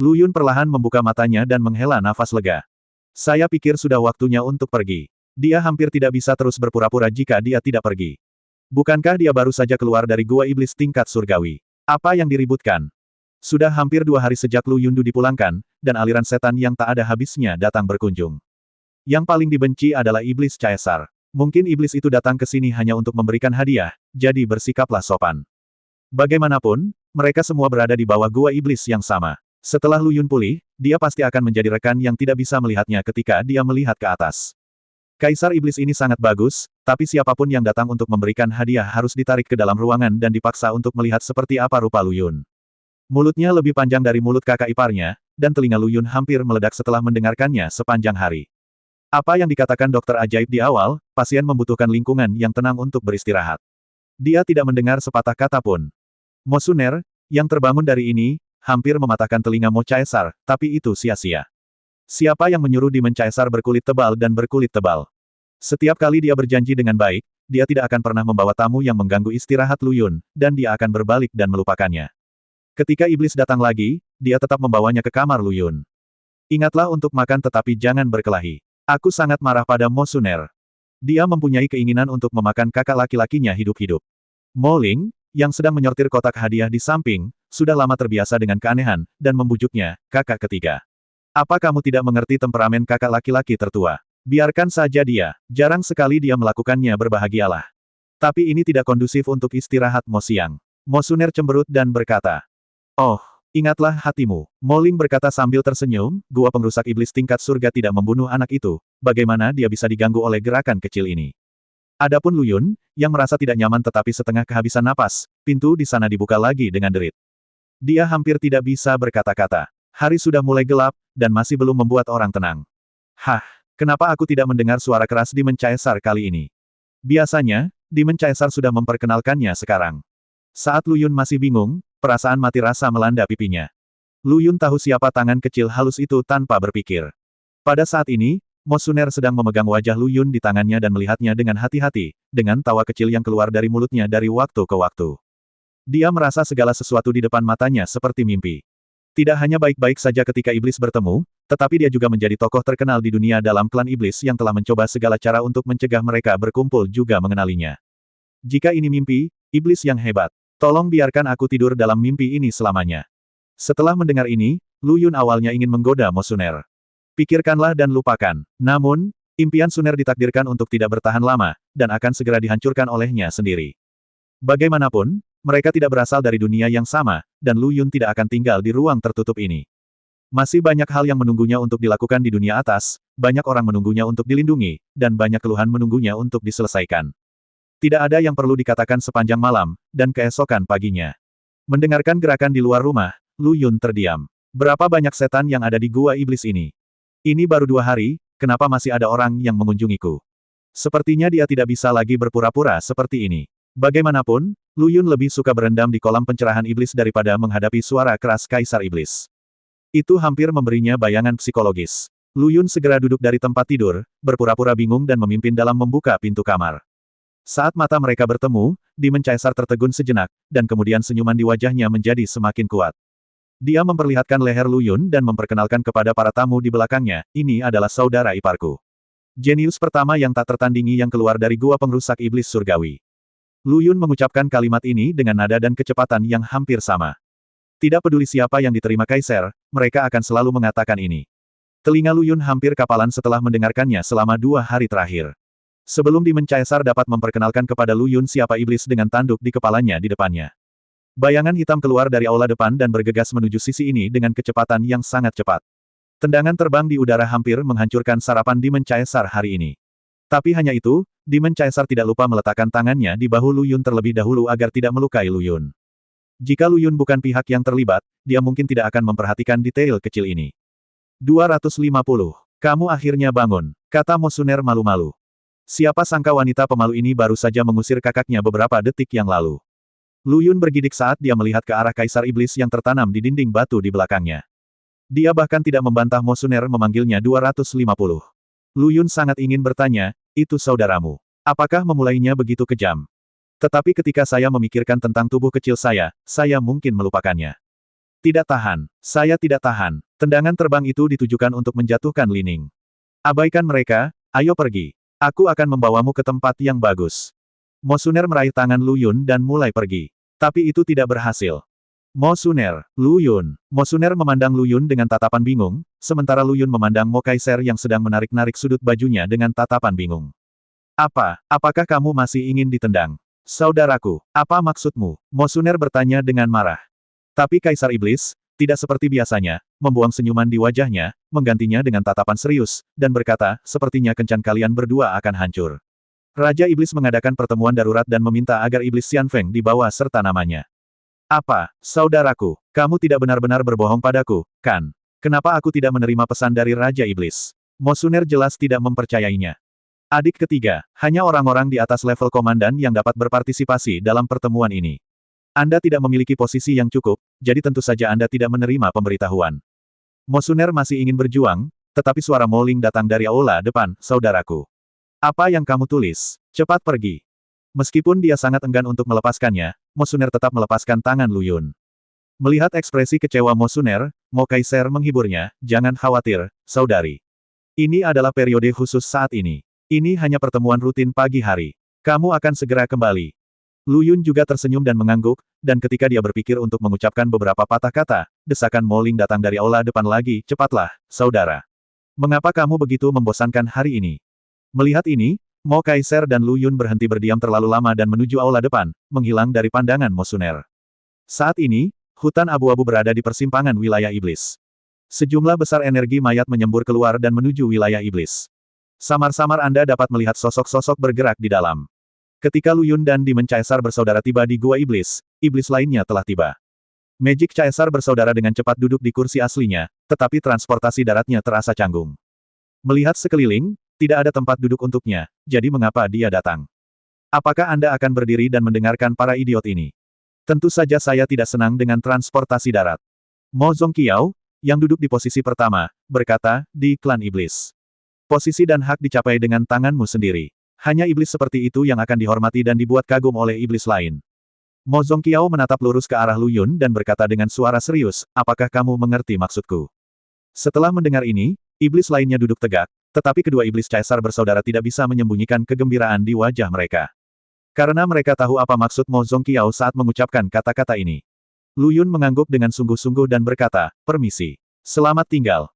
Lu Yun perlahan membuka matanya dan menghela nafas lega. Saya pikir sudah waktunya untuk pergi. Dia hampir tidak bisa terus berpura-pura jika dia tidak pergi. Bukankah dia baru saja keluar dari gua iblis tingkat surgawi? Apa yang diributkan? Sudah hampir 2 hari sejak Lu Yundu dipulangkan, dan aliran setan yang tak ada habisnya datang berkunjung. Yang paling dibenci adalah iblis caesar. Mungkin iblis itu datang ke sini hanya untuk memberikan hadiah, jadi bersikaplah sopan. Bagaimanapun, mereka semua berada di bawah gua iblis yang sama. Setelah Lu Yun pulih, dia pasti akan menjadi rekan yang tidak bisa melihatnya ketika dia melihat ke atas. Kaisar iblis ini sangat bagus, tapi siapapun yang datang untuk memberikan hadiah harus ditarik ke dalam ruangan dan dipaksa untuk melihat seperti apa rupa Lu Yun. Mulutnya lebih panjang dari mulut kakak iparnya, dan telinga Lu Yun hampir meledak setelah mendengarkannya sepanjang hari. Apa yang dikatakan dokter ajaib di awal, pasien membutuhkan lingkungan yang tenang untuk beristirahat. Dia tidak mendengar sepatah kata pun. Mo Suner, yang terbangun dari ini, hampir mematahkan telinga Mo Caesar, tapi itu sia-sia. Siapa yang menyuruh Demon Caesar berkulit tebal dan berkulit tebal? Setiap kali dia berjanji dengan baik, dia tidak akan pernah membawa tamu yang mengganggu istirahat Lu Yun, dan dia akan berbalik dan melupakannya. Ketika iblis datang lagi, dia tetap membawanya ke kamar Lu Yun. Ingatlah untuk makan tetapi jangan berkelahi. Aku sangat marah pada Mo Suner. Dia mempunyai keinginan untuk memakan kakak laki-lakinya hidup-hidup. Mo Ling, yang sedang menyortir kotak hadiah di samping, sudah lama terbiasa dengan keanehan, dan membujuknya, kakak ketiga. Apa kamu tidak mengerti temperamen kakak laki-laki tertua? Biarkan saja dia, jarang sekali dia melakukannya berbahagialah. Tapi ini tidak kondusif untuk istirahat Mo Siang. Mo Suner cemberut dan berkata, "Oh, ingatlah hatimu." Mo Ling berkata sambil tersenyum, gua pengrusak iblis tingkat surga tidak membunuh anak itu, bagaimana dia bisa diganggu oleh gerakan kecil ini? Adapun Lu Yun, yang merasa tidak nyaman tetapi setengah kehabisan napas, pintu di sana dibuka lagi dengan derit. Dia hampir tidak bisa berkata-kata. Hari sudah mulai gelap, dan masih belum membuat orang tenang. Hah, kenapa aku tidak mendengar suara keras Demon Caesar kali ini? Biasanya, Demon Caesar sudah memperkenalkannya sekarang. Saat Lu Yun masih bingung, perasaan mati rasa melanda pipinya. Lu Yun tahu siapa tangan kecil halus itu tanpa berpikir. Pada saat ini, Mo Suner sedang memegang wajah Lu Yun di tangannya dan melihatnya dengan hati-hati, dengan tawa kecil yang keluar dari mulutnya dari waktu ke waktu. Dia merasa segala sesuatu di depan matanya seperti mimpi. Tidak hanya baik-baik saja ketika iblis bertemu, tetapi dia juga menjadi tokoh terkenal di dunia dalam klan iblis yang telah mencoba segala cara untuk mencegah mereka berkumpul juga mengenalinya. Jika ini mimpi, iblis yang hebat, tolong biarkan aku tidur dalam mimpi ini selamanya. Setelah mendengar ini, Lu Yun awalnya ingin menggoda Mo Suner. Pikirkanlah dan lupakan. Namun, impian Suner ditakdirkan untuk tidak bertahan lama, dan akan segera dihancurkan olehnya sendiri. Bagaimanapun, mereka tidak berasal dari dunia yang sama, dan Lu Yun tidak akan tinggal di ruang tertutup ini. Masih banyak hal yang menunggunya untuk dilakukan di dunia atas, banyak orang menunggunya untuk dilindungi, dan banyak keluhan menunggunya untuk diselesaikan. Tidak ada yang perlu dikatakan sepanjang malam, dan keesokan paginya. Mendengarkan gerakan di luar rumah, Lu Yun terdiam. Berapa banyak setan yang ada di gua iblis ini? Ini baru 2 hari, kenapa masih ada orang yang mengunjungiku? Sepertinya dia tidak bisa lagi berpura-pura seperti ini. Bagaimanapun, Lu Yun lebih suka berendam di kolam pencerahan iblis daripada menghadapi suara keras Kaisar Iblis. Itu hampir memberinya bayangan psikologis. Lu Yun segera duduk dari tempat tidur, berpura-pura bingung dan memimpin dalam membuka pintu kamar. Saat mata mereka bertemu, Demon Caesar tertegun sejenak, dan kemudian senyuman di wajahnya menjadi semakin kuat. Dia memperlihatkan leher Lu Yun dan memperkenalkan kepada para tamu di belakangnya, ini adalah saudara iparku. Jenius pertama yang tak tertandingi yang keluar dari gua pengrusak iblis surgawi. Lu Yun mengucapkan kalimat ini dengan nada dan kecepatan yang hampir sama. Tidak peduli siapa yang diterima Kaiser, mereka akan selalu mengatakan ini. Telinga Lu Yun hampir kapalan setelah mendengarkannya selama 2 hari terakhir. Sebelum Demon Caesar dapat memperkenalkan kepada Lu Yun siapa iblis dengan tanduk di kepalanya di depannya. Bayangan hitam keluar dari aula depan dan bergegas menuju sisi ini dengan kecepatan yang sangat cepat. Tendangan terbang di udara hampir menghancurkan sarapan Demon Caesar hari ini. Tapi hanya itu, Demon Caesar tidak lupa meletakkan tangannya di bahu Lu Yun terlebih dahulu agar tidak melukai Lu Yun. Jika Lu Yun bukan pihak yang terlibat, dia mungkin tidak akan memperhatikan detail kecil ini. 250. Kamu akhirnya bangun, kata Mo Suner malu-malu. Siapa sangka wanita pemalu ini baru saja mengusir kakaknya beberapa detik yang lalu. Lu Yun bergidik saat dia melihat ke arah Kaisar Iblis yang tertanam di dinding batu di belakangnya. Dia bahkan tidak membantah Mo Suner memanggilnya 250. Lu Yun sangat ingin bertanya, itu saudaramu. Apakah memulainya begitu kejam? Tetapi ketika saya memikirkan tentang tubuh kecil saya mungkin melupakannya. Tidak tahan. Saya tidak tahan. Tendangan terbang itu ditujukan untuk menjatuhkan Li Ning. Abaikan mereka, ayo pergi. Aku akan membawamu ke tempat yang bagus. Mo Xuner meraih tangan Lu Yun dan mulai pergi. Tapi itu tidak berhasil. Mo Xuner, Lu Yun. Mo Xuner memandang Lu Yun dengan tatapan bingung, sementara Lu Yun memandang Mo Kaiser yang sedang menarik-narik sudut bajunya dengan tatapan bingung. Apakah kamu masih ingin ditendang? Saudaraku, apa maksudmu? Mo Xuner bertanya dengan marah. Tapi Kaisar Iblis, tidak seperti biasanya, membuang senyuman di wajahnya, menggantinya dengan tatapan serius, dan berkata, sepertinya kencan kalian berdua akan hancur. Raja Iblis mengadakan pertemuan darurat dan meminta agar Iblis Xianfeng dibawa serta namanya. Apa, saudaraku, kamu tidak benar-benar berbohong padaku, kan? Kenapa aku tidak menerima pesan dari Raja Iblis? Mo Xuner jelas tidak mempercayainya. Adik ketiga, hanya orang-orang di atas level komandan yang dapat berpartisipasi dalam pertemuan ini. Anda tidak memiliki posisi yang cukup, jadi tentu saja Anda tidak menerima pemberitahuan. Mo Xuner masih ingin berjuang, tetapi suara Mo Ling datang dari aula depan, saudaraku. Apa yang kamu tulis? Cepat pergi. Meskipun dia sangat enggan untuk melepaskannya, Mo Xuner tetap melepaskan tangan Lu Yun. Melihat ekspresi kecewa Mo Xuner, Mo Kaiser menghiburnya, jangan khawatir, saudari. Ini adalah periode khusus saat ini. Ini hanya pertemuan rutin pagi hari. Kamu akan segera kembali. Lu Yun juga tersenyum dan mengangguk, dan ketika dia berpikir untuk mengucapkan beberapa patah kata, desakan Mo Ling datang dari aula depan lagi, cepatlah, saudara. Mengapa kamu begitu membosankan hari ini? Melihat ini, Mo Kaiser dan Lu Yun berhenti berdiam terlalu lama dan menuju aula depan, menghilang dari pandangan Mo Xuner. Saat ini, hutan abu-abu berada di persimpangan wilayah iblis. Sejumlah besar energi mayat menyembur keluar dan menuju wilayah iblis. Samar-samar Anda dapat melihat sosok-sosok bergerak di dalam. Ketika Lu Yun dan Demon Caesar bersaudara tiba di Gua Iblis, iblis lainnya telah tiba. Magic Caesar bersaudara dengan cepat duduk di kursi aslinya, tetapi transportasi daratnya terasa canggung. Melihat sekeliling, tidak ada tempat duduk untuknya, jadi mengapa dia datang? Apakah Anda akan berdiri dan mendengarkan para idiot ini? Tentu saja saya tidak senang dengan transportasi darat. Mo Zongqiao, yang duduk di posisi pertama, berkata, di klan iblis. Posisi dan hak dicapai dengan tanganmu sendiri. Hanya iblis seperti itu yang akan dihormati dan dibuat kagum oleh iblis lain. Mo Zongqiao menatap lurus ke arah Lu Yun dan berkata dengan suara serius, apakah kamu mengerti maksudku? Setelah mendengar ini, iblis lainnya duduk tegak, tetapi kedua iblis Caesar bersaudara tidak bisa menyembunyikan kegembiraan di wajah mereka. Karena mereka tahu apa maksud Mo Zongqiao saat mengucapkan kata-kata ini. Lu Yun mengangguk dengan sungguh-sungguh dan berkata, permisi. Selamat tinggal.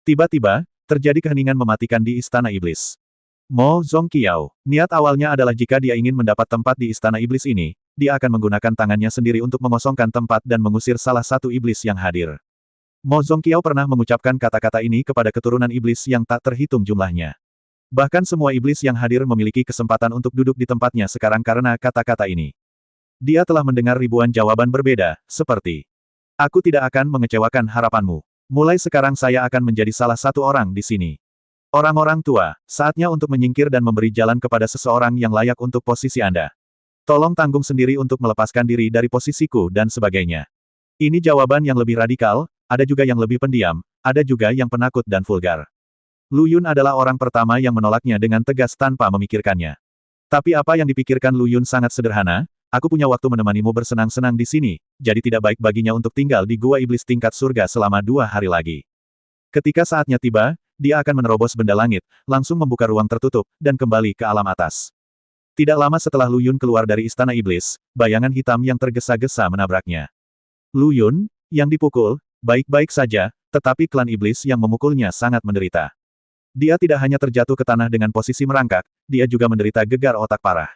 Tiba-tiba, terjadi keheningan mematikan di Istana Iblis. Mo Zongqiao, niat awalnya adalah jika dia ingin mendapat tempat di Istana Iblis ini, dia akan menggunakan tangannya sendiri untuk mengosongkan tempat dan mengusir salah satu iblis yang hadir. Mo Zongqiao pernah mengucapkan kata-kata ini kepada keturunan iblis yang tak terhitung jumlahnya. Bahkan semua iblis yang hadir memiliki kesempatan untuk duduk di tempatnya sekarang karena kata-kata ini. Dia telah mendengar ribuan jawaban berbeda, seperti, aku tidak akan mengecewakan harapanmu. Mulai sekarang saya akan menjadi salah satu orang di sini. Orang-orang tua, saatnya untuk menyingkir dan memberi jalan kepada seseorang yang layak untuk posisi Anda. Tolong tanggung sendiri untuk melepaskan diri dari posisiku dan sebagainya. Ini jawaban yang lebih radikal, ada juga yang lebih pendiam, ada juga yang penakut dan vulgar. Lu Yun adalah orang pertama yang menolaknya dengan tegas tanpa memikirkannya. Tapi apa yang dipikirkan Lu Yun sangat sederhana, aku punya waktu menemanimu bersenang-senang di sini, jadi tidak baik baginya untuk tinggal di Gua Iblis tingkat surga selama 2 hari lagi. Ketika saatnya tiba, dia akan menerobos benda langit, langsung membuka ruang tertutup, dan kembali ke alam atas. Tidak lama setelah Lu Yun keluar dari Istana Iblis, bayangan hitam yang tergesa-gesa menabraknya. Lu Yun, yang dipukul, baik-baik saja, tetapi klan iblis yang memukulnya sangat menderita. Dia tidak hanya terjatuh ke tanah dengan posisi merangkak, dia juga menderita gegar otak parah.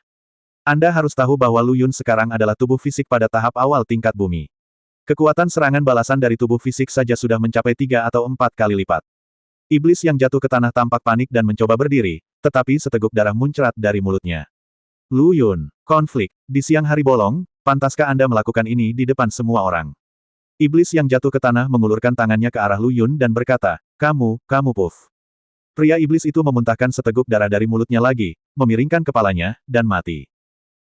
Anda harus tahu bahwa Lu Yun sekarang adalah tubuh fisik pada tahap awal tingkat bumi. Kekuatan serangan balasan dari tubuh fisik saja sudah mencapai 3 atau 4 kali lipat. Iblis yang jatuh ke tanah tampak panik dan mencoba berdiri, tetapi seteguk darah muncrat dari mulutnya. Lu Yun, konflik, di siang hari bolong, pantaskah Anda melakukan ini di depan semua orang? Iblis yang jatuh ke tanah mengulurkan tangannya ke arah Lu Yun dan berkata, kamu Puff. Pria iblis itu memuntahkan seteguk darah dari mulutnya lagi, memiringkan kepalanya, dan mati.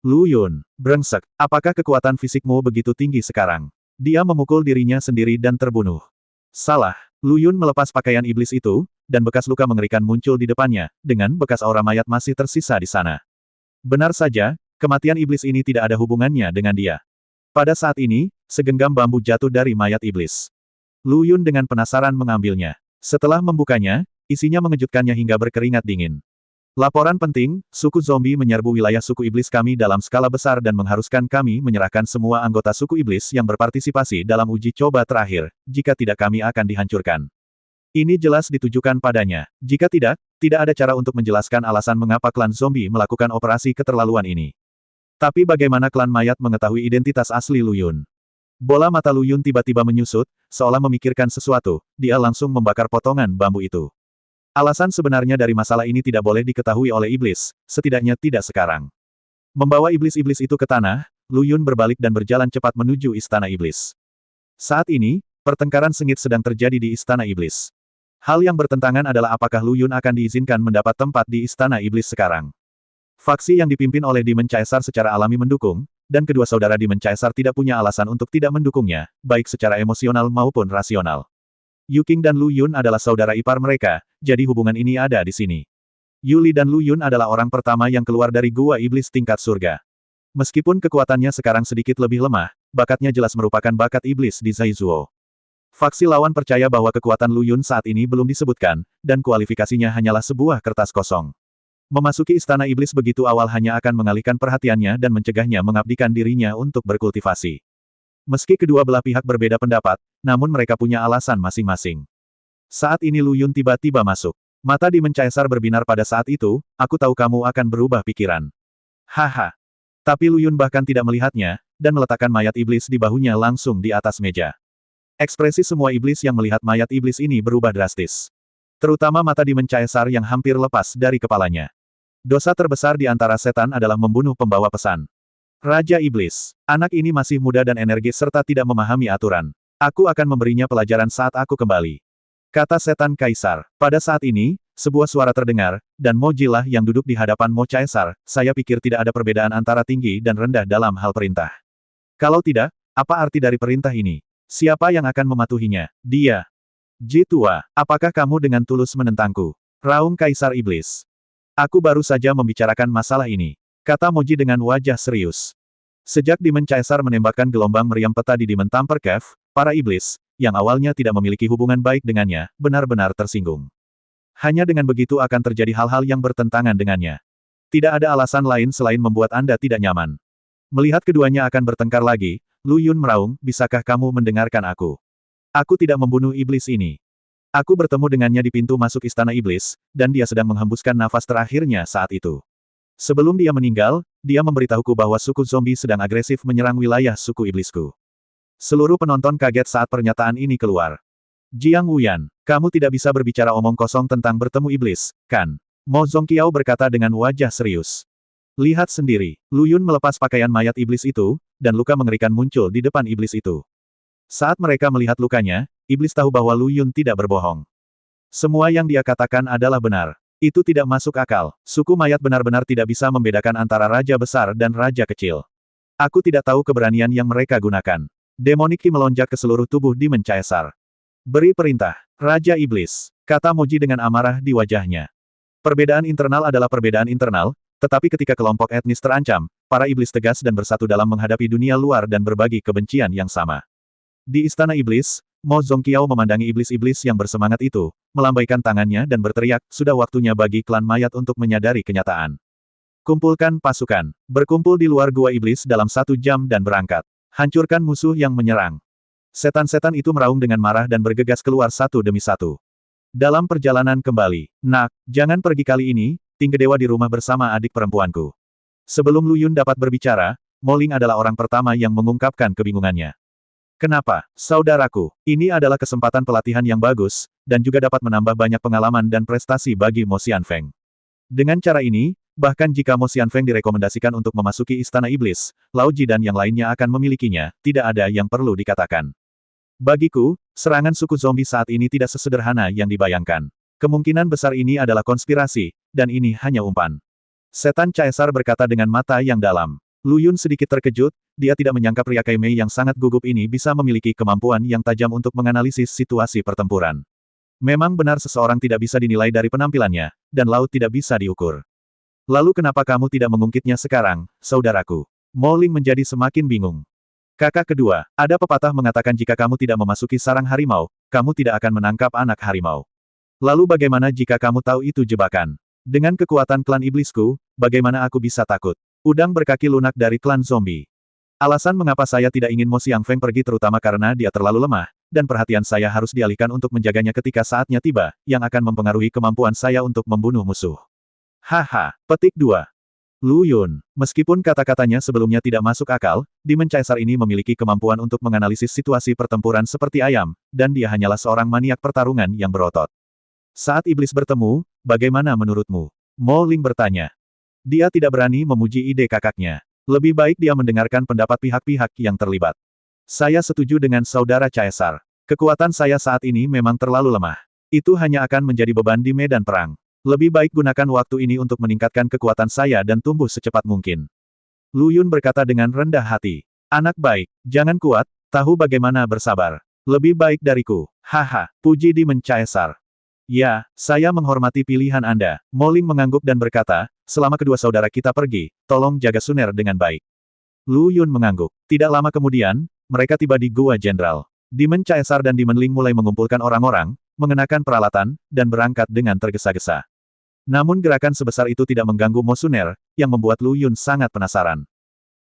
Lu Yun, brengsek, apakah kekuatan fisikmu begitu tinggi sekarang? Dia memukul dirinya sendiri dan terbunuh. Salah. Lu Yun melepas pakaian iblis itu, dan bekas luka mengerikan muncul di depannya, dengan bekas aura mayat masih tersisa di sana. Benar saja, kematian iblis ini tidak ada hubungannya dengan dia. Pada saat ini, segenggam bambu jatuh dari mayat iblis. Lu Yun dengan penasaran mengambilnya. Setelah membukanya, isinya mengejutkannya hingga berkeringat dingin. Laporan penting, suku zombie menyerbu wilayah suku iblis kami dalam skala besar dan mengharuskan kami menyerahkan semua anggota suku iblis yang berpartisipasi dalam uji coba terakhir, jika tidak kami akan dihancurkan. Ini jelas ditujukan padanya. Jika tidak, tidak ada cara untuk menjelaskan alasan mengapa klan zombie melakukan operasi keterlaluan ini. Tapi bagaimana klan mayat mengetahui identitas asli Lu Yun? Bola mata Lu Yun tiba-tiba menyusut, seolah memikirkan sesuatu, dia langsung membakar potongan bambu itu. Alasan sebenarnya dari masalah ini tidak boleh diketahui oleh iblis, setidaknya tidak sekarang. Membawa iblis-iblis itu ke tanah, Lu Yun berbalik dan berjalan cepat menuju istana iblis. Saat ini, pertengkaran sengit sedang terjadi di istana iblis. Hal yang bertentangan adalah apakah Lu Yun akan diizinkan mendapat tempat di istana iblis sekarang. Faksi yang dipimpin oleh Demon Caesar secara alami mendukung, dan kedua saudara Demon Caesar tidak punya alasan untuk tidak mendukungnya, baik secara emosional maupun rasional. Yu Qing dan Lu Yun adalah saudara ipar mereka, jadi hubungan ini ada di sini. Yu Li dan Lu Yun adalah orang pertama yang keluar dari gua iblis tingkat surga. Meskipun kekuatannya sekarang sedikit lebih lemah, bakatnya jelas merupakan bakat iblis di Zaizuo. Faksi lawan percaya bahwa kekuatan Lu Yun saat ini belum disebutkan, dan kualifikasinya hanyalah sebuah kertas kosong. Memasuki istana iblis begitu awal hanya akan mengalihkan perhatiannya dan mencegahnya mengabdikan dirinya untuk berkultivasi. Meski kedua belah pihak berbeda pendapat, namun mereka punya alasan masing-masing. Saat ini Lu Yun tiba-tiba masuk. Mata Demon Caesar berbinar pada saat itu, aku tahu kamu akan berubah pikiran. Haha. Tapi Lu Yun bahkan tidak melihatnya, dan meletakkan mayat iblis di bahunya langsung di atas meja. Ekspresi semua iblis yang melihat mayat iblis ini berubah drastis. Terutama mata Demon Caesar yang hampir lepas dari kepalanya. Dosa terbesar di antara setan adalah membunuh pembawa pesan. Raja Iblis. Anak ini masih muda dan energis serta tidak memahami aturan. Aku akan memberinya pelajaran saat aku kembali. Kata setan kaisar. Pada saat ini, sebuah suara terdengar, dan Moji lah yang duduk di hadapan Mo Caesar. Saya pikir tidak ada perbedaan antara tinggi dan rendah dalam hal perintah. Kalau tidak, apa arti dari perintah ini? Siapa yang akan mematuhinya? Dia. Ji tua, apakah kamu dengan tulus menentangku? Raung Kaisar Iblis. Aku baru saja membicarakan masalah ini. Kata Moji dengan wajah serius. Sejak Demon Caesar menembakkan gelombang meriam peta di Demon Temper Cave, para iblis, yang awalnya tidak memiliki hubungan baik dengannya, benar-benar tersinggung. Hanya dengan begitu akan terjadi hal-hal yang bertentangan dengannya. Tidak ada alasan lain selain membuat Anda tidak nyaman. Melihat keduanya akan bertengkar lagi, Lu Yun meraung, bisakah kamu mendengarkan aku? Aku tidak membunuh iblis ini. Aku bertemu dengannya di pintu masuk istana iblis, dan dia sedang menghembuskan nafas terakhirnya saat itu. Sebelum dia meninggal, dia memberitahuku bahwa suku zombie sedang agresif menyerang wilayah suku iblisku. Seluruh penonton kaget saat pernyataan ini keluar. Jiang Wuyan, kamu tidak bisa berbicara omong kosong tentang bertemu iblis, kan? Mo Zongqiao berkata dengan wajah serius. Lihat sendiri, Lu Yun melepas pakaian mayat iblis itu, dan luka mengerikan muncul di depan iblis itu. Saat mereka melihat lukanya, iblis tahu bahwa Lu Yun tidak berbohong. Semua yang dia katakan adalah benar. Itu tidak masuk akal. Suku mayat benar-benar tidak bisa membedakan antara raja besar dan raja kecil. Aku tidak tahu keberanian yang mereka gunakan. Demonic Ki melonjak ke seluruh tubuh Demon Caesar. Beri perintah, Raja Iblis, kata Moji dengan amarah di wajahnya. Perbedaan internal adalah perbedaan internal, tetapi ketika kelompok etnis terancam, para iblis tegas dan bersatu dalam menghadapi dunia luar dan berbagi kebencian yang sama. Di istana iblis, Mo Zongqiao memandangi iblis-iblis yang bersemangat itu, melambaikan tangannya dan berteriak, sudah waktunya bagi klan mayat untuk menyadari kenyataan. Kumpulkan pasukan, berkumpul di luar gua iblis dalam 1 jam dan berangkat. Hancurkan musuh yang menyerang. Setan-setan itu meraung dengan marah dan bergegas keluar satu demi satu. Dalam perjalanan kembali, nak, jangan pergi kali ini, tinggal dewa di rumah bersama adik perempuanku. Sebelum Lu Yun dapat berbicara, Mo Ling adalah orang pertama yang mengungkapkan kebingungannya. Kenapa, saudaraku? Ini adalah kesempatan pelatihan yang bagus, dan juga dapat menambah banyak pengalaman dan prestasi bagi Mo Xianfeng. Dengan cara ini, bahkan jika Mo Xianfeng direkomendasikan untuk memasuki Istana Iblis, Lao Ji dan yang lainnya akan memilikinya, tidak ada yang perlu dikatakan. Bagiku, serangan suku zombie saat ini tidak sesederhana yang dibayangkan. Kemungkinan besar ini adalah konspirasi, dan ini hanya umpan. Setan Caesar berkata dengan mata yang dalam. Lu Yun sedikit terkejut, dia tidak menyangka pria Kaimei yang sangat gugup ini bisa memiliki kemampuan yang tajam untuk menganalisis situasi pertempuran. Memang benar seseorang tidak bisa dinilai dari penampilannya, dan laut tidak bisa diukur. Lalu kenapa kamu tidak mengungkitnya sekarang, saudaraku? Mo Ling menjadi semakin bingung. Kakak kedua, ada pepatah mengatakan jika kamu tidak memasuki sarang harimau, kamu tidak akan menangkap anak harimau. Lalu bagaimana jika kamu tahu itu jebakan? Dengan kekuatan klan iblisku, bagaimana aku bisa takut? Udang berkaki lunak dari klan zombie. Alasan mengapa saya tidak ingin Mo Xiangfeng pergi terutama karena dia terlalu lemah, dan perhatian saya harus dialihkan untuk menjaganya ketika saatnya tiba, yang akan mempengaruhi kemampuan saya untuk membunuh musuh. Haha, petik 2. Lu Yun, meskipun kata-katanya sebelumnya tidak masuk akal, Demon Caesar ini memiliki kemampuan untuk menganalisis situasi pertempuran seperti ayam, dan dia hanyalah seorang maniak pertarungan yang berotot. Saat iblis bertemu, bagaimana menurutmu? Mo Ling bertanya. Dia tidak berani memuji ide kakaknya. Lebih baik dia mendengarkan pendapat pihak-pihak yang terlibat. Saya setuju dengan saudara Caesar. Kekuatan saya saat ini memang terlalu lemah. Itu hanya akan menjadi beban di medan perang. Lebih baik gunakan waktu ini untuk meningkatkan kekuatan saya dan tumbuh secepat mungkin. Lu Yun berkata dengan rendah hati. Anak baik, jangan kuat, tahu bagaimana bersabar. Lebih baik dariku. Haha, puji Demon Caesar. Ya, saya menghormati pilihan Anda. Mo Ling mengangguk dan berkata, selama kedua saudara kita pergi, tolong jaga Suner dengan baik. Lu Yun mengangguk. Tidak lama kemudian, mereka tiba di Gua Jenderal. Demon Caesar dan Demon Ling mulai mengumpulkan orang-orang, mengenakan peralatan, dan berangkat dengan tergesa-gesa. Namun gerakan sebesar itu tidak mengganggu Mo Suner, yang membuat Lu Yun sangat penasaran.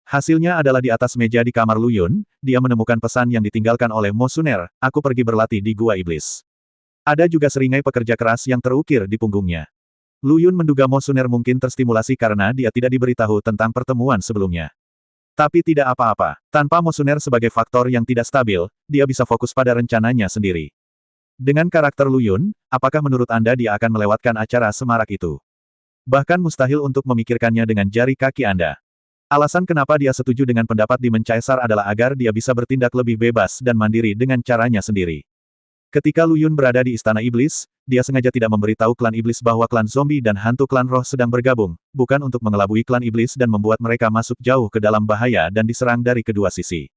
Hasilnya adalah di atas meja di kamar Lu Yun, dia menemukan pesan yang ditinggalkan oleh Mo Suner, aku pergi berlatih di Gua Iblis. Ada juga seringai pekerja keras yang terukir di punggungnya. Lu Yun menduga Mo Suner mungkin terstimulasi karena dia tidak diberitahu tentang pertemuan sebelumnya. Tapi tidak apa-apa, tanpa Mo Suner sebagai faktor yang tidak stabil, dia bisa fokus pada rencananya sendiri. Dengan karakter Lu Yun, apakah menurut Anda dia akan melewatkan acara semarak itu? Bahkan mustahil untuk memikirkannya dengan jari kaki Anda. Alasan kenapa dia setuju dengan pendapat Demon Caesar adalah agar dia bisa bertindak lebih bebas dan mandiri dengan caranya sendiri. Ketika Lu Yun berada di Istana Iblis, dia sengaja tidak memberitahu klan Iblis bahwa klan zombie dan hantu klan roh sedang bergabung, bukan untuk mengelabui klan Iblis dan membuat mereka masuk jauh ke dalam bahaya dan diserang dari kedua sisi.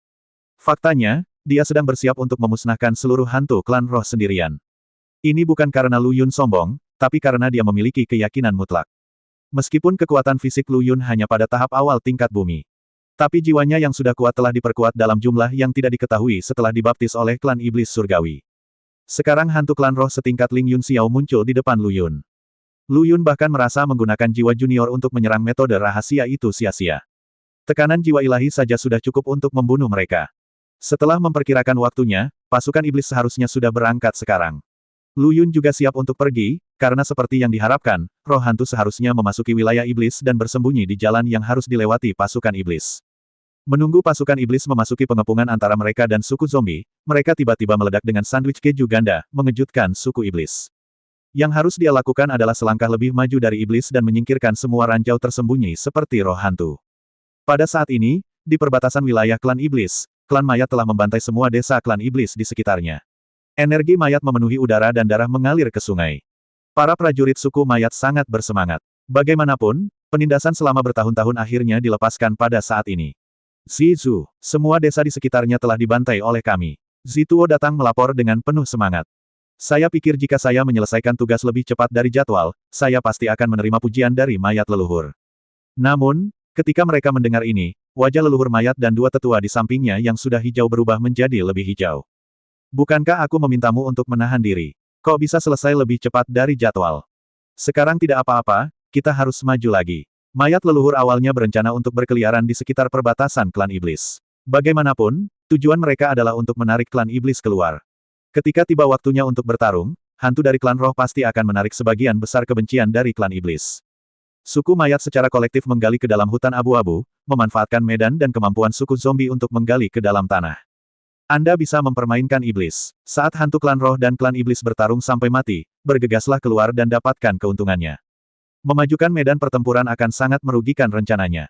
Faktanya, dia sedang bersiap untuk memusnahkan seluruh hantu klan roh sendirian. Ini bukan karena Lu Yun sombong, tapi karena dia memiliki keyakinan mutlak. Meskipun kekuatan fisik Lu Yun hanya pada tahap awal tingkat bumi. Tapi jiwanya yang sudah kuat telah diperkuat dalam jumlah yang tidak diketahui setelah dibaptis oleh klan iblis surgawi. Sekarang hantu klan roh setingkat Ling Yun Xiao muncul di depan Lu Yun. Lu Yun bahkan merasa menggunakan jiwa junior untuk menyerang metode rahasia itu sia-sia. Tekanan jiwa ilahi saja sudah cukup untuk membunuh mereka. Setelah memperkirakan waktunya, pasukan iblis seharusnya sudah berangkat sekarang. Lu Yun juga siap untuk pergi, karena seperti yang diharapkan, roh hantu seharusnya memasuki wilayah iblis dan bersembunyi di jalan yang harus dilewati pasukan iblis. Menunggu pasukan iblis memasuki pengepungan antara mereka dan suku zombie, mereka tiba-tiba meledak dengan sandwich keju ganda, mengejutkan suku iblis. Yang harus dia lakukan adalah selangkah lebih maju dari iblis dan menyingkirkan semua ranjau tersembunyi seperti roh hantu. Pada saat ini, di perbatasan wilayah klan iblis, klan mayat telah membantai semua desa klan iblis di sekitarnya. Energi mayat memenuhi udara dan darah mengalir ke sungai. Para prajurit suku mayat sangat bersemangat. Bagaimanapun, penindasan selama bertahun-tahun akhirnya dilepaskan pada saat ini. Zizu, semua desa di sekitarnya telah dibantai oleh kami. Zituo datang melapor dengan penuh semangat. Saya pikir jika saya menyelesaikan tugas lebih cepat dari jadwal, saya pasti akan menerima pujian dari mayat leluhur. Namun, ketika mereka mendengar ini, wajah leluhur mayat dan dua tetua di sampingnya yang sudah hijau berubah menjadi lebih hijau. Bukankah aku memintamu untuk menahan diri? Kok bisa selesai lebih cepat dari jadwal? Sekarang tidak apa-apa, kita harus maju lagi. Mayat leluhur awalnya berencana untuk berkeliaran di sekitar perbatasan klan iblis. Bagaimanapun, tujuan mereka adalah untuk menarik klan iblis keluar. Ketika tiba waktunya untuk bertarung, hantu dari klan roh pasti akan menarik sebagian besar kebencian dari klan iblis. Suku mayat secara kolektif menggali ke dalam hutan abu-abu, memanfaatkan medan dan kemampuan suku zombie untuk menggali ke dalam tanah. Anda bisa mempermainkan iblis. Saat hantu klan roh dan klan iblis bertarung sampai mati, bergegaslah keluar dan dapatkan keuntungannya. Memajukan medan pertempuran akan sangat merugikan rencananya.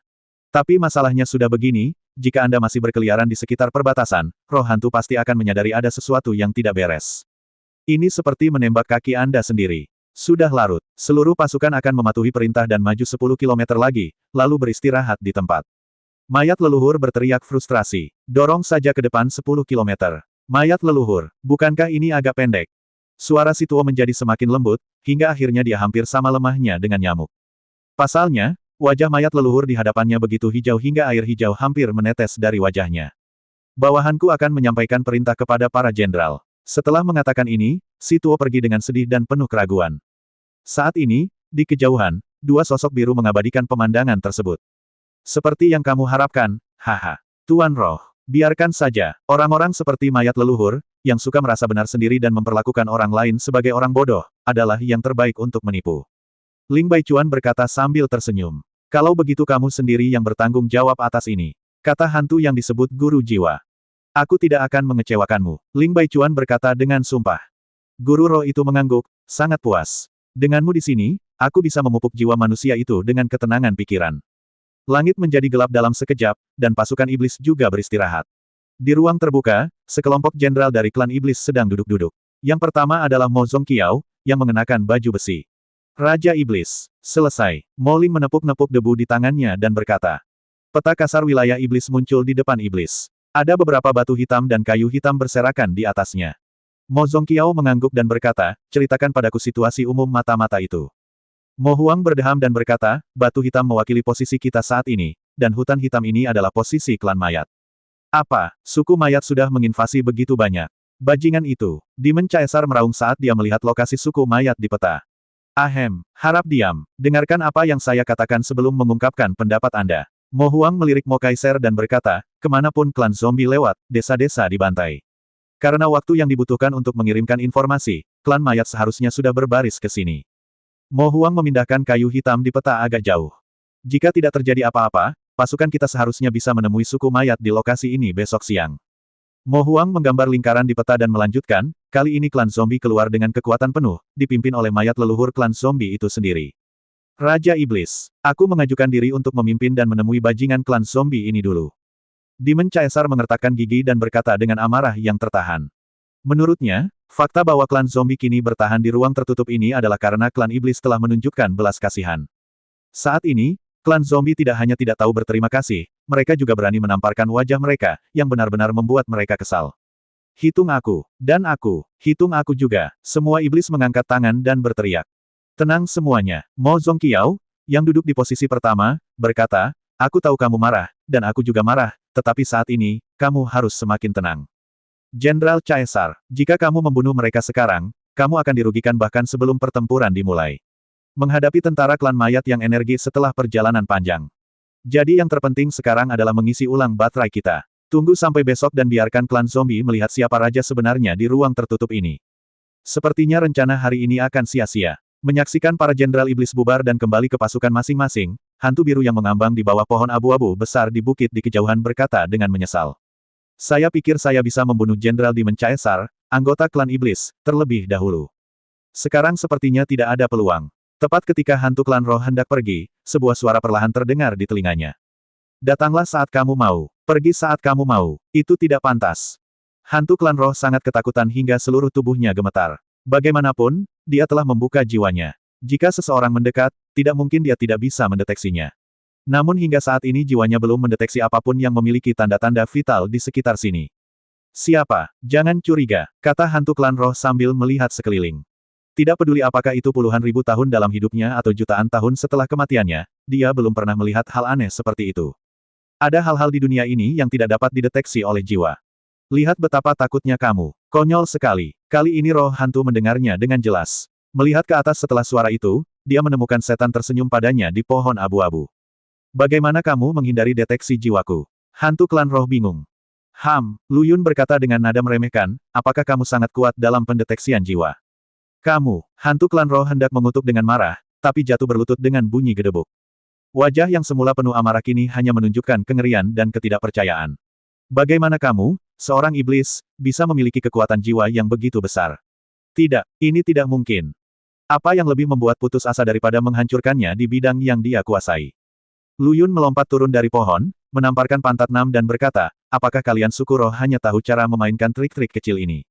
Tapi masalahnya sudah begini, jika Anda masih berkeliaran di sekitar perbatasan, roh hantu pasti akan menyadari ada sesuatu yang tidak beres. Ini seperti menembak kaki Anda sendiri. Sudah larut, seluruh pasukan akan mematuhi perintah dan maju 10 km lagi, lalu beristirahat di tempat. Mayat leluhur berteriak frustrasi. Dorong saja ke depan 10 km. Mayat leluhur, bukankah ini agak pendek? Suara si tua menjadi semakin lembut, hingga akhirnya dia hampir sama lemahnya dengan nyamuk. Pasalnya, wajah mayat leluhur di hadapannya begitu hijau hingga air hijau hampir menetes dari wajahnya. Bawahanku akan menyampaikan perintah kepada para jenderal. Setelah mengatakan ini, si Tuo pergi dengan sedih dan penuh keraguan. Saat ini, di kejauhan, dua sosok biru mengabadikan pemandangan tersebut. Seperti yang kamu harapkan, haha. Tuan Roh, biarkan saja, orang-orang seperti mayat leluhur, yang suka merasa benar sendiri dan memperlakukan orang lain sebagai orang bodoh, adalah yang terbaik untuk menipu. Ling Baichuan berkata sambil tersenyum. Kalau begitu kamu sendiri yang bertanggung jawab atas ini. Kata hantu yang disebut Guru Jiwa. Aku tidak akan mengecewakanmu. Ling Baichuan berkata dengan sumpah. Guru Roh itu mengangguk, sangat puas. Denganmu di sini, aku bisa memupuk jiwa manusia itu dengan ketenangan pikiran. Langit menjadi gelap dalam sekejap, dan pasukan iblis juga beristirahat. Di ruang terbuka, sekelompok jenderal dari klan iblis sedang duduk-duduk. Yang pertama adalah Mo Zongqiao, yang mengenakan baju besi. Raja Iblis. Selesai. Mo Ling menepuk-nepuk debu di tangannya dan berkata. Peta kasar wilayah iblis muncul di depan iblis. Ada beberapa batu hitam dan kayu hitam berserakan di atasnya. Mo Zongqiao mengangguk dan berkata, ceritakan padaku situasi umum mata-mata itu. Mo Huang berdeham dan berkata, batu hitam mewakili posisi kita saat ini, dan hutan hitam ini adalah posisi klan mayat. Apa, suku mayat sudah menginvasi begitu banyak? Bajingan itu. Demon Caesar meraung saat dia melihat lokasi suku mayat di peta. Ahem, harap diam. Dengarkan apa yang saya katakan sebelum mengungkapkan pendapat Anda. Mo Huang melirik Mo Kaiser dan berkata, kemanapun klan zombie lewat, desa-desa dibantai. Karena waktu yang dibutuhkan untuk mengirimkan informasi, klan mayat seharusnya sudah berbaris ke sini. Mo Huang memindahkan kayu hitam di peta agak jauh. Jika tidak terjadi apa-apa, pasukan kita seharusnya bisa menemui suku mayat di lokasi ini besok siang. Mo Huang menggambar lingkaran di peta dan melanjutkan, kali ini klan zombie keluar dengan kekuatan penuh, dipimpin oleh mayat leluhur klan zombie itu sendiri. Raja Iblis, aku mengajukan diri untuk memimpin dan menemui bajingan klan zombie ini dulu. Demon Caesar mengertakkan gigi dan berkata dengan amarah yang tertahan. Menurutnya, fakta bahwa klan zombie kini bertahan di ruang tertutup ini adalah karena klan iblis telah menunjukkan belas kasihan. Saat ini, klan zombie tidak hanya tidak tahu berterima kasih, mereka juga berani menamparkan wajah mereka, yang benar-benar membuat mereka kesal. Hitung aku, dan aku, hitung aku juga, semua iblis mengangkat tangan dan berteriak. Tenang semuanya, Mo Zongqiao, yang duduk di posisi pertama, berkata, aku tahu kamu marah, dan aku juga marah, tetapi saat ini, kamu harus semakin tenang. Jenderal Caesar, jika kamu membunuh mereka sekarang, kamu akan dirugikan bahkan sebelum pertempuran dimulai. Menghadapi tentara klan mayat yang energi setelah perjalanan panjang. Jadi yang terpenting sekarang adalah mengisi ulang baterai kita. Tunggu sampai besok dan biarkan klan zombie melihat siapa raja sebenarnya di ruang tertutup ini. Sepertinya rencana hari ini akan sia-sia. Menyaksikan para jenderal iblis bubar dan kembali ke pasukan masing-masing, hantu biru yang mengambang di bawah pohon abu-abu besar di bukit di kejauhan berkata dengan menyesal. Saya pikir saya bisa membunuh Jenderal Demon Caesar, anggota klan iblis, terlebih dahulu. Sekarang sepertinya tidak ada peluang. Tepat ketika hantu klan roh hendak pergi, sebuah suara perlahan terdengar di telinganya. Datanglah saat kamu mau, pergi saat kamu mau, itu tidak pantas. Hantu klan roh sangat ketakutan hingga seluruh tubuhnya gemetar. Bagaimanapun, dia telah membuka jiwanya. Jika seseorang mendekat, tidak mungkin dia tidak bisa mendeteksinya. Namun hingga saat ini jiwanya belum mendeteksi apapun yang memiliki tanda-tanda vital di sekitar sini. Siapa? Jangan curiga, kata hantu klan roh sambil melihat sekeliling. Tidak peduli apakah itu puluhan ribu tahun dalam hidupnya atau jutaan tahun setelah kematiannya, dia belum pernah melihat hal aneh seperti itu. Ada hal-hal di dunia ini yang tidak dapat dideteksi oleh jiwa. Lihat betapa takutnya kamu. Konyol sekali. Kali ini roh hantu mendengarnya dengan jelas. Melihat ke atas setelah suara itu, dia menemukan setan tersenyum padanya di pohon abu-abu. Bagaimana kamu menghindari deteksi jiwaku? Hantu klan roh bingung. Lu Yun berkata dengan nada meremehkan, apakah kamu sangat kuat dalam pendeteksian jiwa? Kamu, hantu klan roh hendak mengutuk dengan marah, tapi jatuh berlutut dengan bunyi gedebuk. Wajah yang semula penuh amarah kini hanya menunjukkan kengerian dan ketidakpercayaan. Bagaimana kamu, seorang iblis, bisa memiliki kekuatan jiwa yang begitu besar? Tidak, ini tidak mungkin. Apa yang lebih membuat putus asa daripada menghancurkannya di bidang yang dia kuasai? Lu Yun melompat turun dari pohon, menamparkan pantat Nam dan berkata, apakah kalian suku roh hanya tahu cara memainkan trik-trik kecil ini?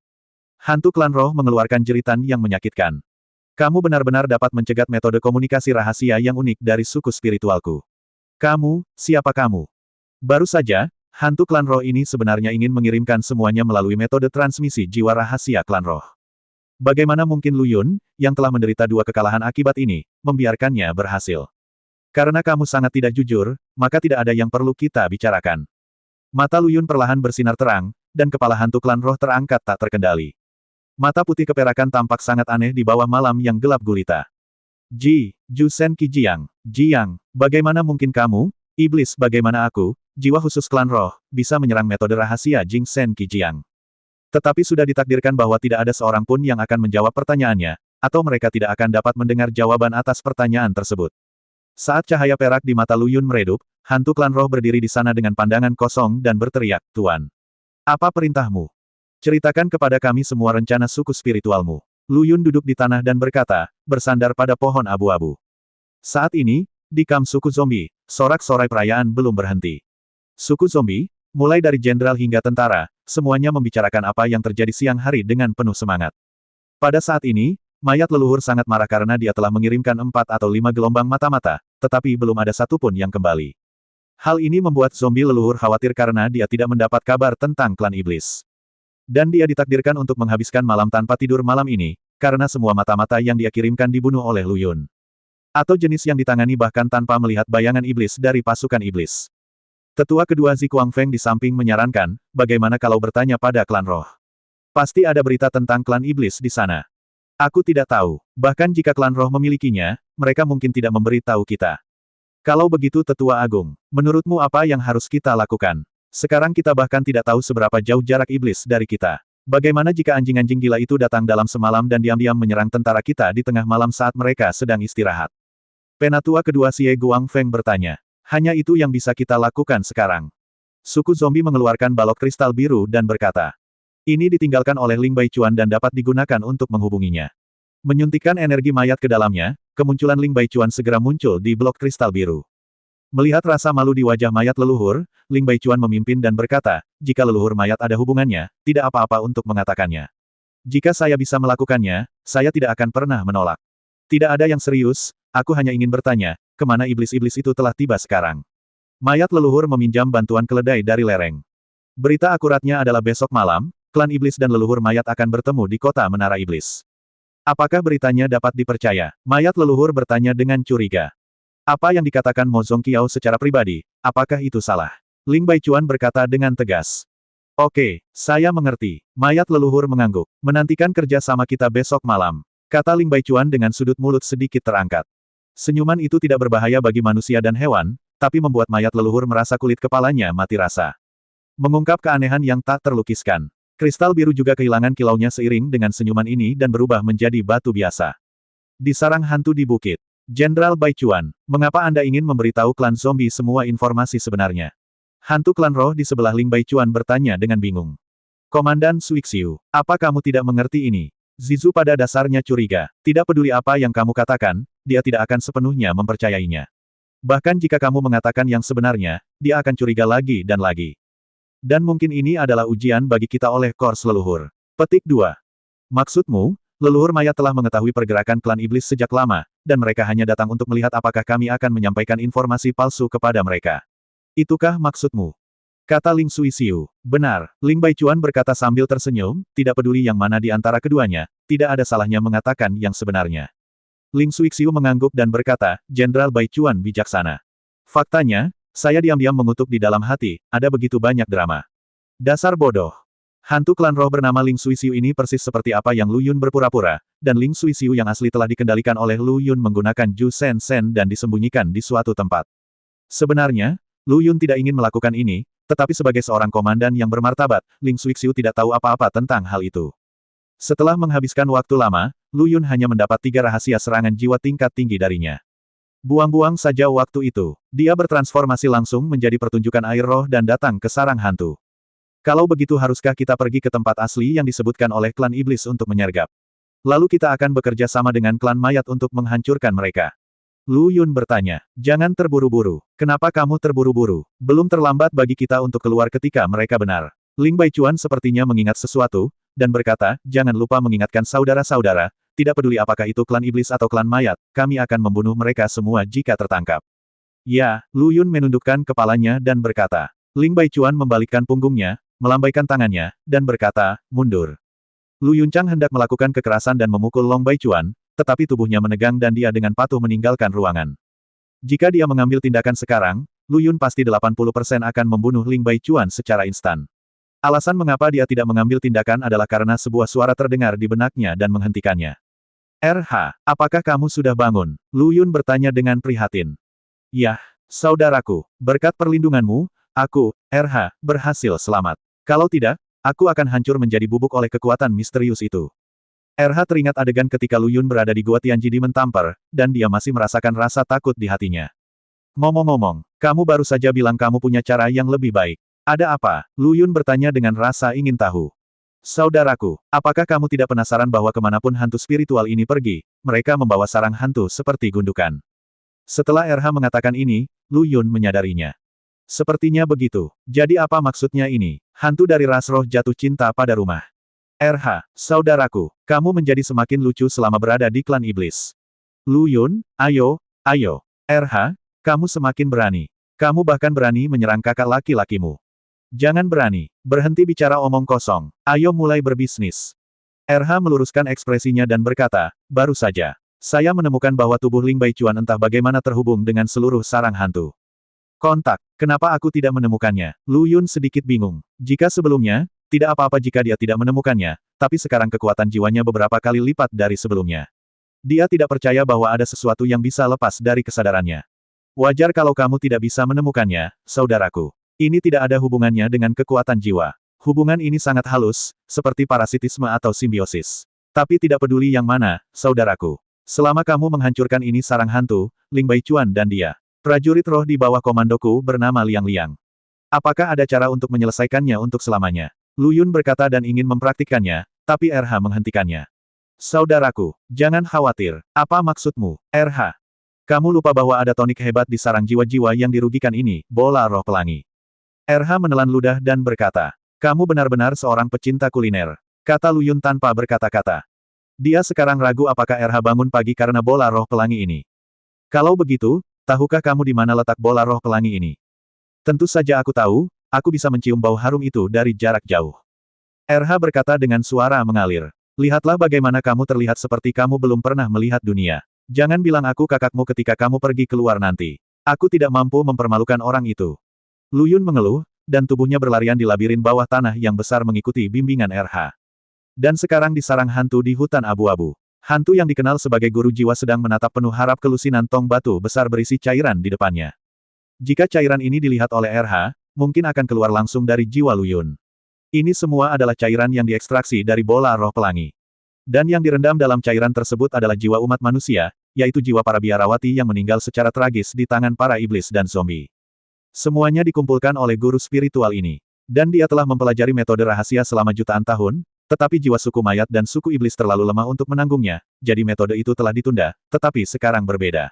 Hantu klan roh mengeluarkan jeritan yang menyakitkan. Kamu benar-benar dapat mencegat metode komunikasi rahasia yang unik dari suku spiritualku. Kamu, siapa kamu? Baru saja, hantu klan roh ini sebenarnya ingin mengirimkan semuanya melalui metode transmisi jiwa rahasia klan roh. Bagaimana mungkin Lu Yun, yang telah menderita 2 kekalahan akibat ini, membiarkannya berhasil? Karena kamu sangat tidak jujur, maka tidak ada yang perlu kita bicarakan. Mata Lu Yun perlahan bersinar terang, dan kepala hantu klan roh terangkat tak terkendali. Mata putih keperakan tampak sangat aneh di bawah malam yang gelap gulita. Jusen Kijiang, Jiang, bagaimana mungkin kamu, iblis bagaimana aku, jiwa khusus klan roh, bisa menyerang metode rahasia Jing Sen Kijiang. Tetapi sudah ditakdirkan bahwa tidak ada seorang pun yang akan menjawab pertanyaannya, atau mereka tidak akan dapat mendengar jawaban atas pertanyaan tersebut. Saat cahaya perak di mata Lu Yun meredup, hantu klan roh berdiri di sana dengan pandangan kosong dan berteriak, "Tuan, apa perintahmu? Ceritakan kepada kami semua rencana suku spiritualmu." Lu Yun duduk di tanah dan berkata, bersandar pada pohon abu-abu. Saat ini, di kamp suku zombie, sorak-sorai perayaan belum berhenti. Suku zombie, mulai dari jenderal hingga tentara, semuanya membicarakan apa yang terjadi siang hari dengan penuh semangat. Pada saat ini, mayat leluhur sangat marah karena dia telah mengirimkan 4 atau 5 gelombang mata-mata, tetapi belum ada satupun yang kembali. Hal ini membuat zombie leluhur khawatir karena dia tidak mendapat kabar tentang klan iblis. Dan dia ditakdirkan untuk menghabiskan malam tanpa tidur malam ini, karena semua mata-mata yang dia kirimkan dibunuh oleh Lu Yun. Atau jenis yang ditangani bahkan tanpa melihat bayangan iblis dari pasukan iblis. Tetua kedua Zikuang Feng di samping menyarankan, bagaimana kalau bertanya pada klan roh? Pasti ada berita tentang klan iblis di sana. Aku tidak tahu, bahkan jika klan roh memilikinya, mereka mungkin tidak memberi tahu kita. Kalau begitu Tetua Agung, menurutmu apa yang harus kita lakukan? Sekarang kita bahkan tidak tahu seberapa jauh jarak iblis dari kita. Bagaimana jika anjing-anjing gila itu datang dalam semalam dan diam-diam menyerang tentara kita di tengah malam saat mereka sedang istirahat? Penatua kedua Xie Guang Feng bertanya. Hanya itu yang bisa kita lakukan sekarang. Suku zombie mengeluarkan balok kristal biru dan berkata. Ini ditinggalkan oleh Ling Baichuan dan dapat digunakan untuk menghubunginya. Menyuntikkan energi mayat ke dalamnya, kemunculan Ling Baichuan segera muncul di blok kristal biru. Melihat rasa malu di wajah mayat leluhur, Ling Baichuan memimpin dan berkata, jika leluhur mayat ada hubungannya, tidak apa-apa untuk mengatakannya. Jika saya bisa melakukannya, saya tidak akan pernah menolak. Tidak ada yang serius, aku hanya ingin bertanya, kemana iblis-iblis itu telah tiba sekarang? Mayat leluhur meminjam bantuan keledai dari lereng. Berita akuratnya adalah besok malam, klan iblis dan leluhur mayat akan bertemu di kota Menara Iblis. Apakah beritanya dapat dipercaya? Mayat leluhur bertanya dengan curiga. Apa yang dikatakan Mo Zongqiao secara pribadi, apakah itu salah? Ling Baichuan berkata dengan tegas. Oke, saya mengerti. Mayat leluhur mengangguk. Menantikan kerja sama kita besok malam. Kata Ling Baichuan dengan sudut mulut sedikit terangkat. Senyuman itu tidak berbahaya bagi manusia dan hewan, tapi membuat mayat leluhur merasa kulit kepalanya mati rasa. Mengungkap keanehan yang tak terlukiskan. Kristal biru juga kehilangan kilaunya seiring dengan senyuman ini dan berubah menjadi batu biasa. Di sarang hantu di bukit. Jenderal Baichuan, mengapa Anda ingin memberitahu klan zombie semua informasi sebenarnya? Hantu klan roh di sebelah Ling Baichuan bertanya dengan bingung. Komandan Suixiu, apa kamu tidak mengerti ini? Zizu pada dasarnya curiga. Tidak peduli apa yang kamu katakan, dia tidak akan sepenuhnya mempercayainya. Bahkan jika kamu mengatakan yang sebenarnya, dia akan curiga lagi dan lagi. Dan mungkin ini adalah ujian bagi kita oleh Kors leluhur. Petik 2. Maksudmu, leluhur mayat telah mengetahui pergerakan klan iblis sejak lama, dan mereka hanya datang untuk melihat apakah kami akan menyampaikan informasi palsu kepada mereka. Itukah maksudmu? Kata Ling Suixiu. Benar, Ling Baichuan berkata sambil tersenyum, tidak peduli yang mana di antara keduanya, tidak ada salahnya mengatakan yang sebenarnya. Ling Suixiu mengangguk dan berkata, Jenderal Baichuan bijaksana. Faktanya, saya diam-diam mengutuk di dalam hati, ada begitu banyak drama. Dasar bodoh. Hantu klan roh bernama Ling Suixiu ini persis seperti apa yang Lu Yun berpura-pura, dan Ling Suixiu yang asli telah dikendalikan oleh Lu Yun menggunakan Ju Sen Sen dan disembunyikan di suatu tempat. Sebenarnya, Lu Yun tidak ingin melakukan ini, tetapi sebagai seorang komandan yang bermartabat, Ling Suixiu tidak tahu apa-apa tentang hal itu. Setelah menghabiskan waktu lama, Lu Yun hanya mendapat 3 rahasia serangan jiwa tingkat tinggi darinya. Buang-buang saja waktu itu, dia bertransformasi langsung menjadi pertunjukan air roh dan datang ke sarang hantu. Kalau begitu haruskah kita pergi ke tempat asli yang disebutkan oleh klan iblis untuk menyergap? Lalu kita akan bekerja sama dengan klan mayat untuk menghancurkan mereka. Lu Yun bertanya, jangan terburu-buru. Kenapa kamu terburu-buru? Belum terlambat bagi kita untuk keluar ketika mereka benar. Ling Baichuan sepertinya mengingat sesuatu, dan berkata, jangan lupa mengingatkan saudara-saudara, tidak peduli apakah itu klan iblis atau klan mayat, kami akan membunuh mereka semua jika tertangkap. Ya, Lu Yun menundukkan kepalanya dan berkata. Ling Baichuan membalikkan punggungnya, melambaikan tangannya, dan berkata, mundur. Lu Yunchang hendak melakukan kekerasan dan memukul Long Baichuan, tetapi tubuhnya menegang dan dia dengan patuh meninggalkan ruangan. Jika dia mengambil tindakan sekarang, Lu Yun pasti 80% akan membunuh Ling Baichuan secara instan. Alasan mengapa dia tidak mengambil tindakan adalah karena sebuah suara terdengar di benaknya dan menghentikannya. RH, apakah kamu sudah bangun? Lu Yun bertanya dengan prihatin. Yah, saudaraku, berkat perlindunganmu, aku, RH, berhasil selamat. Kalau tidak, aku akan hancur menjadi bubuk oleh kekuatan misterius itu. RH teringat adegan ketika Lu Yun berada di Gua Tianji Demon Tamper, dan dia masih merasakan rasa takut di hatinya. Ngomong-ngomong, kamu baru saja bilang kamu punya cara yang lebih baik. Ada apa? Lu Yun bertanya dengan rasa ingin tahu. Saudaraku, apakah kamu tidak penasaran bahwa kemanapun hantu spiritual ini pergi, mereka membawa sarang hantu seperti gundukan? Setelah RH mengatakan ini, Lu Yun menyadarinya. Sepertinya begitu. Jadi apa maksudnya ini? Hantu dari ras roh jatuh cinta pada rumah. RH, saudaraku, kamu menjadi semakin lucu selama berada di klan iblis. Lu Yun, ayo, ayo. RH, kamu semakin berani. Kamu bahkan berani menyerang kakak laki-lakimu. Jangan berani. Berhenti bicara omong kosong. Ayo mulai berbisnis. RH meluruskan ekspresinya dan berkata, baru saja. Saya menemukan bahwa tubuh Ling Baichuan entah bagaimana terhubung dengan seluruh sarang hantu. Kontak. Kenapa aku tidak menemukannya? Lu Yun sedikit bingung. Jika sebelumnya, tidak apa-apa jika dia tidak menemukannya, tapi sekarang kekuatan jiwanya beberapa kali lipat dari sebelumnya. Dia tidak percaya bahwa ada sesuatu yang bisa lepas dari kesadarannya. Wajar kalau kamu tidak bisa menemukannya, saudaraku. Ini tidak ada hubungannya dengan kekuatan jiwa. Hubungan ini sangat halus, seperti parasitisme atau simbiosis. Tapi tidak peduli yang mana, saudaraku. Selama kamu menghancurkan ini sarang hantu, Ling Baichuan dan dia. Prajurit roh di bawah komandoku bernama Liang Liang. Apakah ada cara untuk menyelesaikannya untuk selamanya? Lu Yun berkata dan ingin mempraktikkannya, tapi RH menghentikannya. Saudaraku, jangan khawatir. Apa maksudmu, RH? Kamu lupa bahwa ada tonik hebat di sarang jiwa-jiwa yang dirugikan ini, bola roh pelangi. RH menelan ludah dan berkata, kamu benar-benar seorang pecinta kuliner. Kata Lu Yun tanpa berkata-kata. Dia sekarang ragu apakah RH bangun pagi karena bola roh pelangi ini. Kalau begitu, tahukah kamu di mana letak bola roh pelangi ini? Tentu saja aku tahu, aku bisa mencium bau harum itu dari jarak jauh. RH berkata dengan suara mengalir. Lihatlah bagaimana kamu terlihat seperti kamu belum pernah melihat dunia. Jangan bilang aku kakakmu ketika kamu pergi keluar nanti. Aku tidak mampu mempermalukan orang itu. Lu Yun mengeluh, dan tubuhnya berlarian di labirin bawah tanah yang besar mengikuti bimbingan RH. Dan sekarang di sarang hantu di hutan abu-abu. Hantu yang dikenal sebagai guru jiwa sedang menatap penuh harap kelusinan tong batu besar berisi cairan di depannya. Jika cairan ini dilihat oleh RH, mungkin akan keluar langsung dari jiwa Lu Yun. Ini semua adalah cairan yang diekstraksi dari bola roh pelangi. Dan yang direndam dalam cairan tersebut adalah jiwa umat manusia, yaitu jiwa para biarawati yang meninggal secara tragis di tangan para iblis dan zombie. Semuanya dikumpulkan oleh guru spiritual ini. Dan dia telah mempelajari metode rahasia selama jutaan tahun, tetapi jiwa suku mayat dan suku iblis terlalu lemah untuk menanggungnya, jadi metode itu telah ditunda, tetapi sekarang berbeda.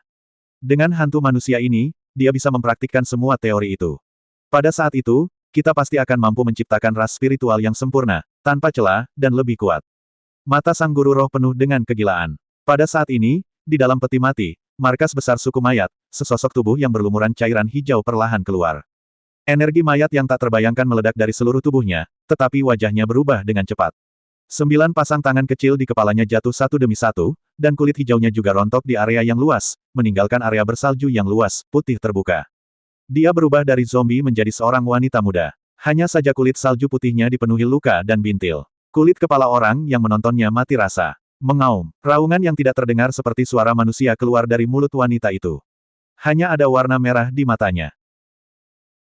Dengan hantu manusia ini, dia bisa mempraktikkan semua teori itu. Pada saat itu, kita pasti akan mampu menciptakan ras spiritual yang sempurna, tanpa celah, dan lebih kuat. Mata sang guru roh penuh dengan kegilaan. Pada saat ini, di dalam peti mati, markas besar suku mayat, sesosok tubuh yang berlumuran cairan hijau perlahan keluar. Energi mayat yang tak terbayangkan meledak dari seluruh tubuhnya, tetapi wajahnya berubah dengan cepat. 9 pasang tangan kecil di kepalanya jatuh satu demi satu, dan kulit hijaunya juga rontok di area yang luas, meninggalkan area bersalju yang luas, putih terbuka. Dia berubah dari zombie menjadi seorang wanita muda. Hanya saja kulit salju putihnya dipenuhi luka dan bintil. Kulit kepala orang yang menontonnya mati rasa. Mengaum. Raungan yang tidak terdengar seperti suara manusia keluar dari mulut wanita itu. Hanya ada warna merah di matanya.